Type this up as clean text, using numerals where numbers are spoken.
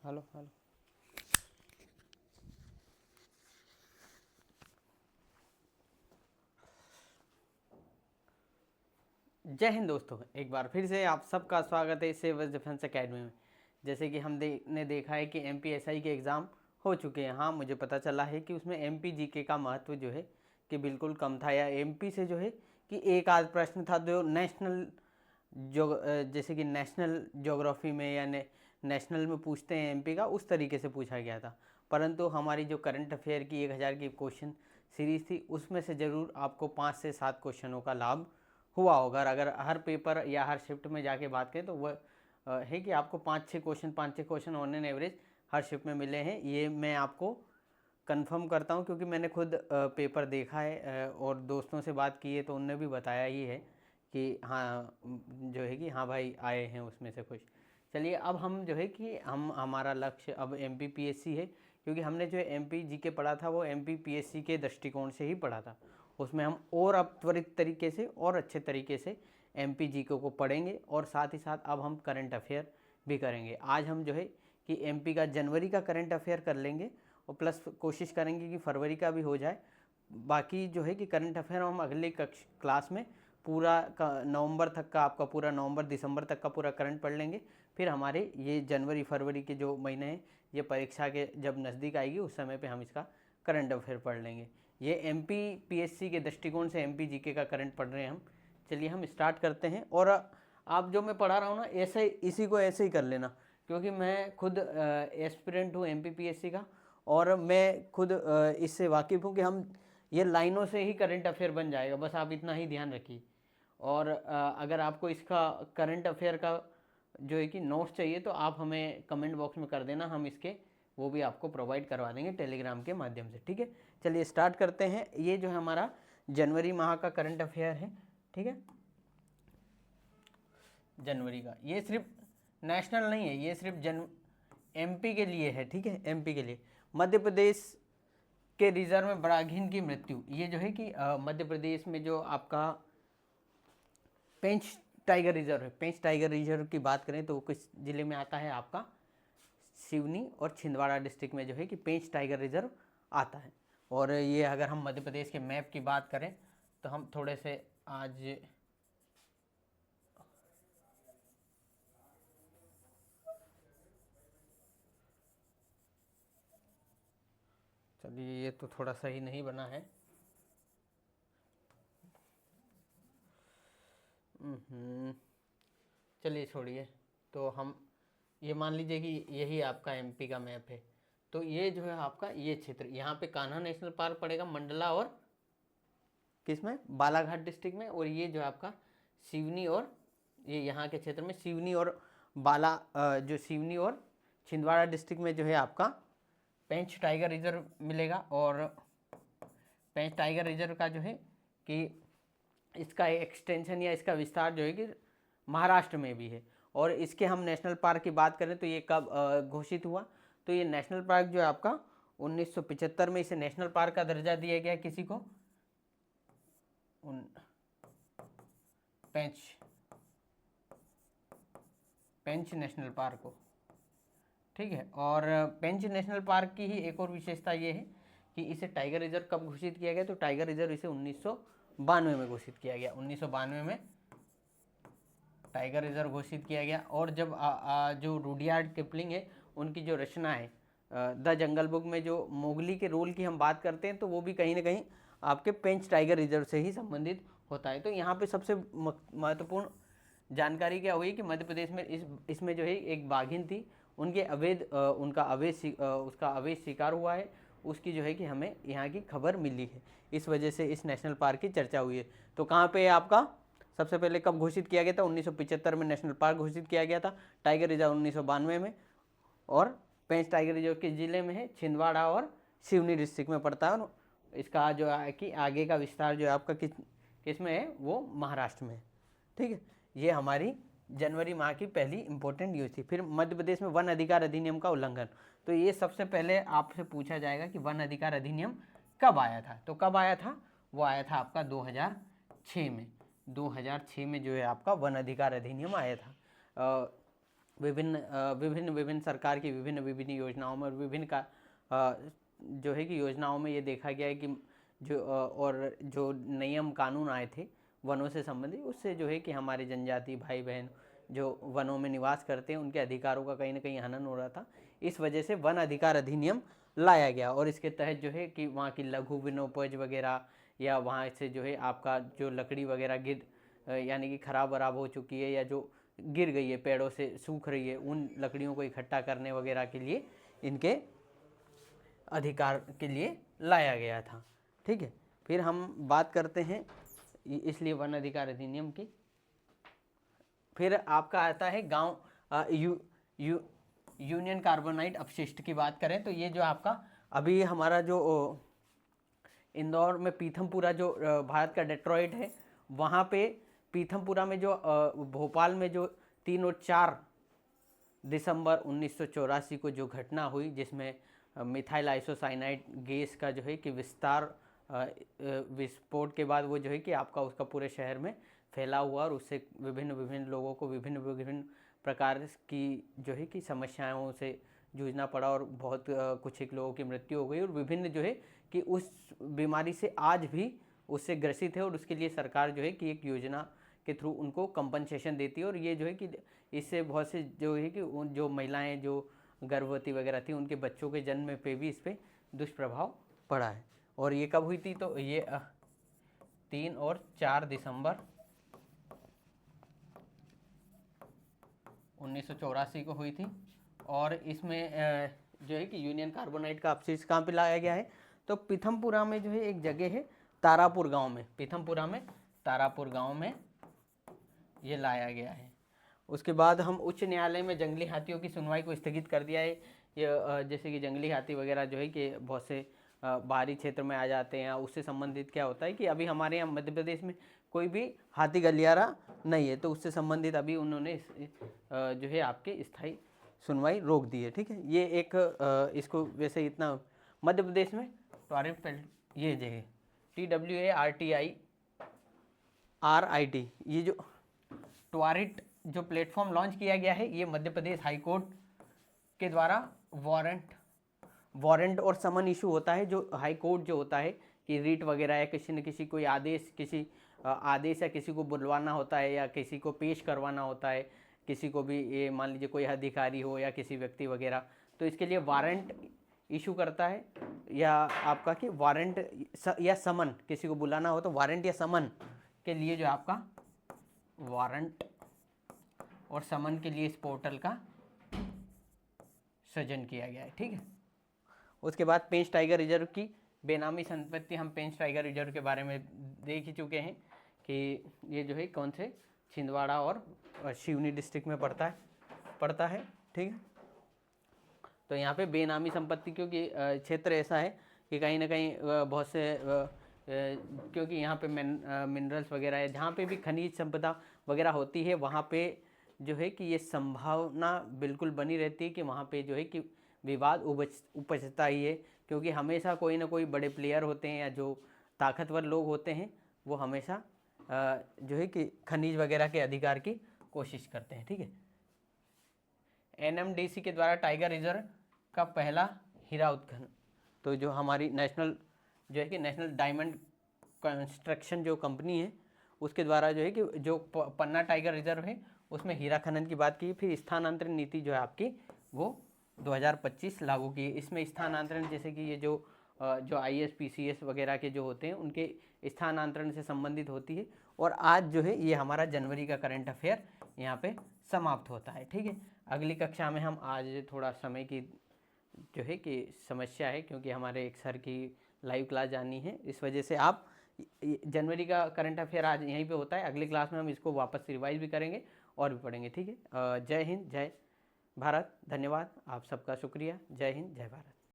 Hello hello. जय हिंद दोस्तों, एक बार फिर से आप सबका स्वागत है सिविल डिफेंस एकेडमी में। जैसे कि हमने देखा है कि एमपीएसआई के एग्ज़ाम हो चुके हैं। हाँ, मुझे पता चला है कि उसमें एमपी जीके का महत्व जो है कि बिल्कुल कम था, या एमपी से जो है कि एक आध प्रश्न था जो नेशनल जैसे कि नेशनल ज्योग्राफी में या नेशनल में पूछते हैं एमपी का, उस तरीके से पूछा गया था। परंतु हमारी जो करंट अफेयर की 1000 की क्वेश्चन सीरीज़ थी, उसमें से ज़रूर आपको 5 से 7 क्वेश्चनों का लाभ हुआ होगा। अगर हर पेपर या हर शिफ्ट में जाके बात करें तो वह है कि आपको 5-6 question on an average her shift में मिले हैं। ये मैं आपको कंफर्म करता हूँ क्योंकि मैंने खुद पेपर देखा है और दोस्तों से बात की है तो उनने भी बताया ही है कि हाँ, जो है कि हाँ भाई आए हैं उसमें से कुछ। चलिए, अब हम जो है कि हमारा लक्ष्य अब एमपीपीएससी है, क्योंकि हमने जो एमपी जीके पढ़ा था वो एमपीपीएससी के दृष्टिकोण से ही पढ़ा था। उसमें हम और अब त्वरित तरीके से और अच्छे तरीके से एमपी जीके को पढ़ेंगे और साथ ही साथ अब हम करंट अफेयर भी करेंगे। आज हम जो है कि एमपी का जनवरी का करंट अफेयर कर लेंगे और प्लस कोशिश करेंगे कि फरवरी का भी हो जाए। बाकी जो है कि करंट अफेयर हम अगले क्लास में पूरा नवंबर तक का, आपका पूरा नवंबर दिसंबर तक का पूरा करंट पढ़ लेंगे। फिर हमारे ये जनवरी फरवरी के जो महीने हैं, ये परीक्षा के जब नज़दीक आएगी उस समय पे हम इसका करंट अफेयर पढ़ लेंगे। ये एमपी पीएससी के दृष्टिकोण से एमपी जीके का करंट पढ़ रहे हैं हम। चलिए हम स्टार्ट करते हैं। और आप जो मैं पढ़ा रहा हूँ ना, ऐसे इसी को ऐसे ही कर लेना, क्योंकि मैं खुद एस्पिरेंट हूँ एमपी पीएससी का और मैं खुद इससे वाकिफ़ हूँ कि हम ये लाइनों से ही करंट अफेयर बन जाएगा। बस आप इतना ही ध्यान रखिए। और अगर आपको इसका करंट अफेयर का जो है कि नोट्स चाहिए तो आप हमें कमेंट बॉक्स में कर देना, हम इसके वो भी आपको प्रोवाइड करवा देंगे टेलीग्राम के माध्यम से। ठीक है, चलिए स्टार्ट करते हैं। ये जो है हमारा जनवरी माह का करंट अफेयर है। ठीक है, जनवरी का ये सिर्फ नेशनल नहीं है, ये सिर्फ एमपी के लिए है। ठीक है, एमपी के लिए मध्य प्रदेश के रिजर्व में बराघीन की मृत्यु। ये जो है कि मध्य प्रदेश में जो आपका पेंच टाइगर रिजर्व है, पेंच टाइगर रिजर्व की बात करें तो वो किस जिले में आता है? आपका सिवनी और छिंदवाड़ा डिस्ट्रिक्ट में जो है कि पेंच टाइगर रिजर्व आता है। और ये अगर हम मध्य प्रदेश के मैप की बात करें तो हम थोड़े से आज चलिए, ये तो थोड़ा सही नहीं बना है। चलिए छोड़िए, तो हम ये मान लीजिए कि यही आपका एमपी का मैप है। तो ये जो है आपका ये क्षेत्र, यहाँ पे कान्हा नेशनल पार्क पड़ेगा मंडला और किसमें, बालाघाट डिस्ट्रिक्ट में। और ये जो है आपका सिवनी और ये यहाँ के क्षेत्र में सिवनी और जो सिवनी और छिंदवाड़ा डिस्ट्रिक्ट में जो है आपका पेंच टाइगर रिजर्व मिलेगा। और पेंच टाइगर रिजर्व का जो है कि इसका एक्सटेंशन या इसका विस्तार जो है कि महाराष्ट्र में भी है। और इसके हम नेशनल पार्क की बात करें तो ये कब घोषित हुआ? तो ये नेशनल पार्क जो है आपका 1975 में इसे नेशनल पार्क का दर्जा दिया गया किसी को, पेंच पेंच नेशनल पार्क को। ठीक है, और पेंच नेशनल पार्क की ही एक और विशेषता ये है कि इसे टाइगर रिजर्व कब घोषित किया गया? तो टाइगर रिजर्व इसे 1992 में घोषित किया गया। 1992 में टाइगर रिजर्व घोषित किया गया। और जब जो रुडयार्ड किपलिंग है उनकी जो रचना है द जंगल बुक में जो मोगली के रोल की हम बात करते हैं तो वो भी कहीं ना कहीं आपके पेंच टाइगर रिजर्व से ही संबंधित होता है। तो यहाँ पे सबसे महत्वपूर्ण जानकारी क्या हुई कि मध्य प्रदेश में इसमें जो है एक बाघिन थी, उनके उसका अवैध शिकार हुआ है, उसकी जो है कि हमें यहाँ की खबर मिली है। इस वजह से इस नेशनल पार्क की चर्चा हुई है। तो कहाँ पे आपका सबसे पहले कब घोषित किया गया था? 1975 में नेशनल पार्क घोषित किया गया था। टाइगर रिजर्व 1992 में। और पेंच टाइगर रिजर्व किस जिले में है? छिंदवाड़ा और सिवनी डिस्ट्रिक्ट में पड़ता है। और इसका जो है कि आगे का विस्तार जो है आपका किस में है? वो महाराष्ट्र में है। ठीक है, ये हमारी जनवरी माह की पहली इंपॉर्टेंट न्यूज़ थी। फिर मध्य प्रदेश में वन अधिकार अधिनियम का उल्लंघन। तो ये सबसे पहले आपसे पूछा जाएगा कि वन अधिकार अधिनियम कब आया था? तो कब आया था? वो आया था आपका 2006 में। 2006 में जो है आपका वन अधिकार अधिनियम आया था। विभिन्न सरकार की विभिन्न योजनाओं में और विभिन्न का जो है कि योजनाओं में ये देखा गया है कि और जो नियम कानून आए थे वनों से संबंधित, उससे जो है कि हमारे जनजाति भाई बहन जो वनों में निवास करते हैं उनके अधिकारों का कहीं ना कहीं हनन हो रहा था। इस वजह से वन अधिकार अधिनियम लाया गया और इसके तहत जो है कि वहाँ की लघु विनोपज वगैरह या वहाँ से जो है आपका जो लकड़ी वगैरह गिर यानी कि ख़राब वराब हो चुकी है या जो गिर गई है, पेड़ों से सूख रही है, उन लकड़ियों को इकट्ठा करने वगैरह के लिए इनके अधिकार के लिए लाया गया था। ठीक है, फिर हम बात करते हैं इसलिए वन अधिकार अधिनियम की। फिर आपका आता है गांव यूनियन कार्बोनाइट अपशिष्ट की बात करें तो ये जो आपका अभी हमारा जो इंदौर में पीथमपुरा जो भारत का डेट्रॉइट है, वहाँ पे पीथमपुरा में जो भोपाल में जो 3 और 4 दिसंबर 1984 को जो घटना हुई जिसमें मिथाइल आइसोसाइनाइड गैस का जो है कि विस्फोट के बाद वो जो है कि आपका उसका पूरे शहर में फैला हुआ और उससे विभिन्न लोगों को विभिन्न प्रकार की जो है कि समस्याओं से जूझना पड़ा और बहुत कुछ एक लोगों की मृत्यु हो गई और विभिन्न जो है कि उस बीमारी से आज भी उससे ग्रसित है और उसके लिए सरकार जो है कि एक योजना के थ्रू उनको कंपनसेशन देती है और ये जो है कि इससे बहुत से जो है कि जो महिलाएं जो गर्भवती वगैरह थी उनके बच्चों के जन्म पे भी इस पर दुष्प्रभाव पड़ा है। और ये कब हुई थी तो ये 3 और 4 दिसंबर 1984 को हुई थी और इसमें जो है कि यूनियन कार्बोनाइट का अपशिष्ट कहाँ पे लाया गया है तो पीथमपुरा में जो है एक जगह है तारापुर गांव में, पीथमपुरा में तारापुर गांव में ये लाया गया है। उसके बाद हम उच्च न्यायालय में जंगली हाथियों की सुनवाई को स्थगित कर दिया है। ये जैसे कि जंगली हाथी वगैरह जो है कि बहुत से बाहरी क्षेत्र में आ जाते हैं, उससे संबंधित क्या होता है कि अभी हमारे यहाँ मध्य प्रदेश में कोई भी हाथी गलियारा नहीं है तो उससे संबंधित अभी उन्होंने जो है आपके स्थायी सुनवाई रोक दी है। ठीक है, ये एक इसको वैसे इतना मध्य प्रदेश में ट्वारिट ये जगह TWARTIRIT ये जो ट्वारिट जो प्लेटफॉर्म लॉन्च किया गया है ये मध्य प्रदेश हाई कोर्ट के द्वारा वारंट और समन इशू होता है। जो हाई कोर्ट जो होता है कि रीट वगैरह या किसी न किसी कोई आदेश या किसी को बुलवाना होता है या किसी को पेश करवाना होता है, किसी को भी ये मान लीजिए कोई अधिकारी हो या किसी व्यक्ति वगैरह, तो इसके लिए वारंट इशू करता है या आपका कि वारंट या समन किसी को बुलाना हो तो वारंट या समन के लिए जो आपका वारंट और समन के लिए इस पोर्टल का सृजन किया गया है। ठीक है, उसके बाद पेंच टाइगर रिजर्व की बेनामी संपत्ति, हम पेंच टाइगर रिजर्व के बारे में देख ही चुके हैं कि ये जो है कौन से छिंदवाड़ा और सिवनी डिस्ट्रिक्ट में पड़ता है। ठीक है, तो यहाँ पे बेनामी संपत्ति क्योंकि क्षेत्र ऐसा है कि कहीं ना कहीं बहुत से क्योंकि यहाँ पे मिनरल्स वगैरह है, जहाँ पे भी खनिज संपदा वगैरह होती है वहाँ पे जो है कि ये संभावना बिल्कुल बनी रहती है कि वहाँ पे जो है कि विवाद उपजता ही है, क्योंकि हमेशा कोई ना कोई बड़े प्लेयर होते हैं या जो ताकतवर लोग होते हैं वो हमेशा जो है कि खनिज वगैरह के अधिकार की कोशिश करते हैं। ठीक है, NMDC के द्वारा टाइगर रिजर्व का पहला हीरा उत्खनन, तो जो हमारी नेशनल जो है कि नेशनल डायमंड कंस्ट्रक्शन जो कंपनी है उसके द्वारा जो है कि जो पन्ना टाइगर रिजर्व है उसमें हीरा खनन की बात की। फिर स्थानांतरण नीति जो है आपकी वो 2025 लागू की। इसमें स्थानांतरण जैसे कि ये जो IAS PCS वगैरह के जो होते हैं उनके स्थानांतरण से संबंधित होती है। और आज जो है ये हमारा जनवरी का करंट अफेयर यहाँ पे समाप्त होता है। ठीक है, अगली कक्षा में हम आज थोड़ा समय की जो है कि समस्या है क्योंकि हमारे एक सर की लाइव क्लास जानी है, इस वजह से आप जनवरी का करंट अफेयर आज यहीं पे होता है। अगली क्लास में हम इसको वापस रिवाइज भी करेंगे और भी पढ़ेंगे। ठीक है, जय हिंद, जय भारत, धन्यवाद, आप सबका शुक्रिया। जय हिंद, जय भारत।